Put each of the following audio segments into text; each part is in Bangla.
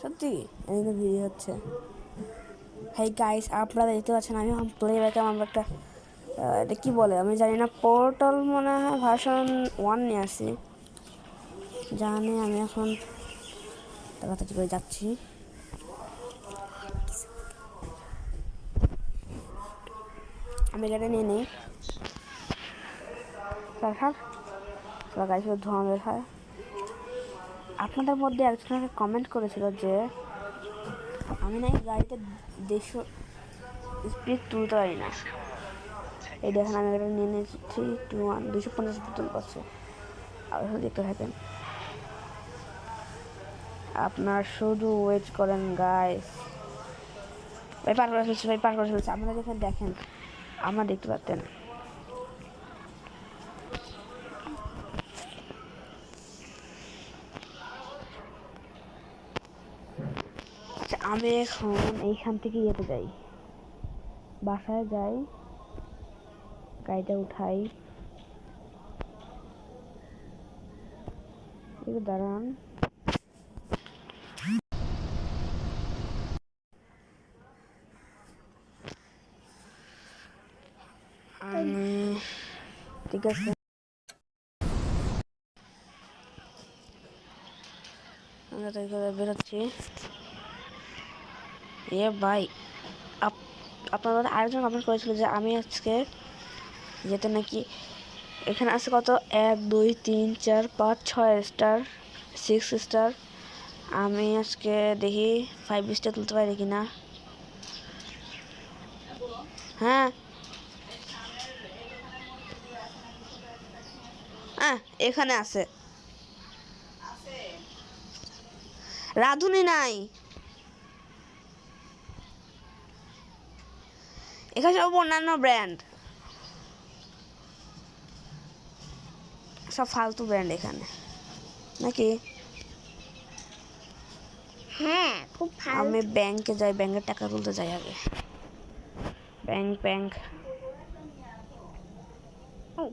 সত্যি এদিকে ভিডিও হচ্ছে। হাই গাইস, আপনারা দেখতে পাচ্ছেন আমি এখন প্লে ব্যাকে আমার একটা এটা কী বলে আমি জানি না, পোর্টাল মনে হয় ভার্সন 1 নিয়ে আসি জানি। আমি এখন তাড়াতাড়ি করে যাচ্ছি। আমি এটা নিয়ে নিই। গাড়ি শুধু ধোঁয়া বের হয়। আপনাদের মধ্যে একজনকে কমেন্ট করেছিল যে আমি নাকি গাড়িতে 150 স্পিড তুলতে পারি না। এই দেখেন আমি এটা নিয়ে নিয়েছি 321 250 স্পিড তুলতে পারছি। আর দেখতে থাকেন, আপনার শুধু ওয়েট করেন গাইস। ভাই পার করে ফেলছে, ভাই পার করে ফেলছে। আপনারা যেখানে দেখেন আমরা দেখতে পাচ্ছেন। আচ্ছা আমি এখন এইখান থেকে ইয়েতে যাই, বাসায় যাই, গাড়িটা উঠাই। একটু দাঁড়ান, ঠিক আছে। আমরা তাই করে বেরোচ্ছি। এ ভাই আপনারা আরেকজন কমেন্ট করেছিল যে আমি আজকে যেতে নাকি এখানে আছে কত 1 2 3 4 5 6 স্টার 6 স্টার। আমি আজকে দেখি 5 স্টার তুলতে পারি কিনা। হ্যাঁ এখানে আছে, রাধুনি নাই এখানে, সব অন্যান্য ব্র্যান্ড, সব ফালতু ব্র্যান্ড এখানে নাকি। হ্যাঁ খুব ভালো। আমি ব্যাংকে যাই, ব্যাংকের টাকা তুলতে যাই আগে। ব্যাংক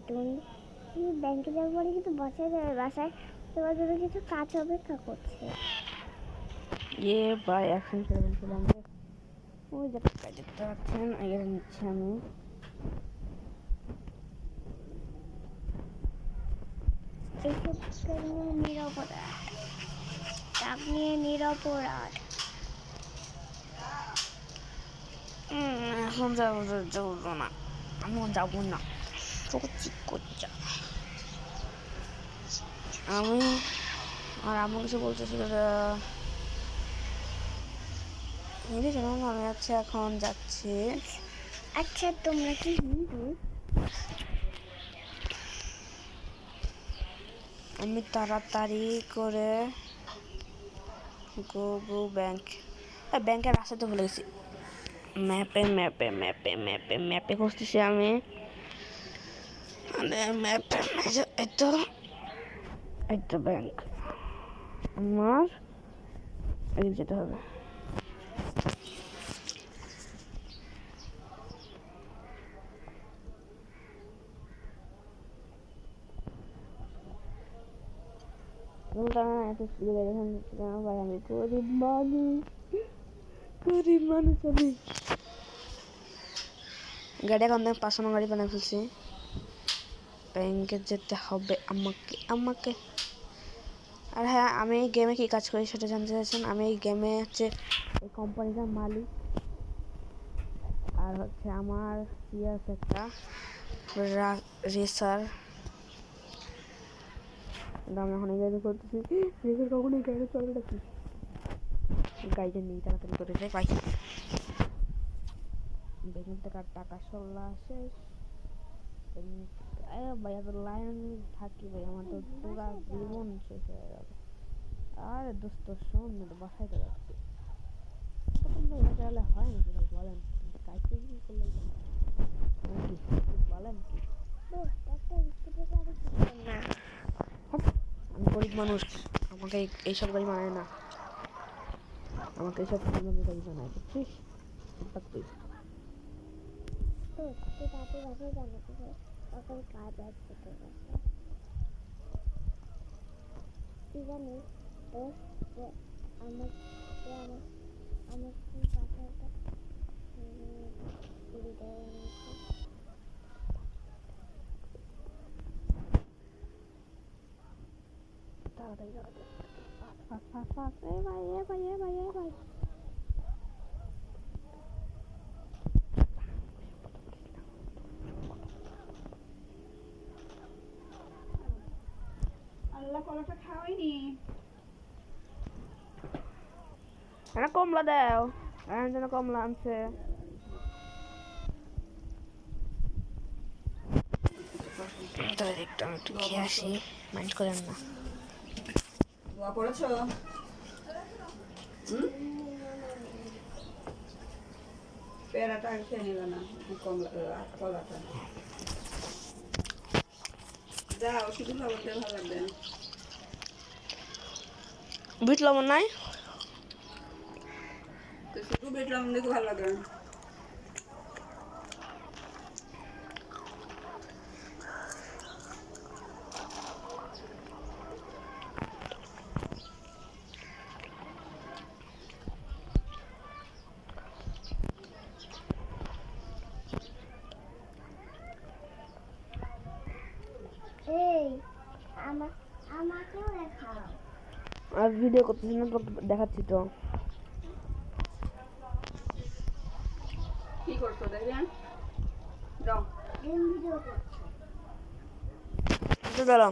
তুমি ব্যাংকে যাওয়ার পরে কিন্তু বাসায় যাবে, বাসায় তোমার জন্য কিছু কাজ অপেক্ষা করছে। ভাই এখন চলে বলছিলাম ওই যে টাকা দেখতে পাচ্ছেন এটা নিচ্ছি আমি। এইসব নিরপরাধ, আপনি নিরপরাধ। এখন যাবো না, আমি যাবো না। আমি আর আমার কিছু বলতেছিল আমি আচ্ছা এখন যাচ্ছি। আচ্ছা তোমরা কি হিন্দু? আমি তাড়াতাড়ি করে গো ব্যাংক, ব্যাংকের রাস্তাতে ভুলে গেছি। ম্যাপে খুঁজতেছি আমি। ম্যাপে এই তো ব্যাংক, আমার এদিকে যেতে হবে। ভাই আমি গরিব মানুষ আমি। গাড়ি এখন 500 গাড়ি বানিয়ে ফেলছি। ব্যাংকে যেতে হবে আমাকে। আর হ্যাঁ, আমি এই গেমে কী কাজ করি সেটা জানতে চাইছেন। আমি এই গেমে হচ্ছে এই কোম্পানিটার মালিক। আর হচ্ছে আমার আছে একটা রেসার। আমি এখন এই গাড়ি করতেছি, রেসার কখন এই গাড়ি চলবে নাকি। গাড়িটা নিয়ে তাড়াতাড়ি করে যাই পাই। ব্যাংক থেকে টাকা সরলা শেষ। ভাই এত লাইন থাকি ভাই, আমার তো পুরা জীবন শেষ হয়ে যাবে। আর দোস্ত শোন না, বাসায় তো যাচ্ছি। এটা হয় নাকি ভাই বলেন, কাজে কি করলে বলেন কি? আমি গরিব মানুষ, আমাকে এইসব গাড়ি মানায় না, আমাকে এইসব গাড়ি বানায়, বুঝছিস? তুই কাজ আছে তোর বাসায়, কি জানিস তো, আমার আমার আমার কি পাতাটা পুরি দেওয়া হয়েছে। তাড়াতাড়ি তাড়াতাড়ি ফাস্ট ফাস্ট ফাস্ট এ ভাই এ ভাই এ ভাই এ ভাই আল্লাহ কলাটা খাওয়াইনি। একটা কমলা দাও এখন যেন কমলা আনছে একটু আমি একটু খেয়ে আসি মাইন্ড করেন না দোয়া করেছো? পেয়ারাটা আগে খেয়ে নিবে না, কলাটা যাও, শুধু খাবারটা ভালো লাগবে। বিট লবণ নাই তো শুধু বেটলাম দেখে ভালো লাগে। এই আমাকেও দেখাও। আর ভিডিও করতেছি না তো দেখাচ্ছি তো কি করছো দেখবেন? দাও। গেম ভিডিও করছে। দাঁড়াও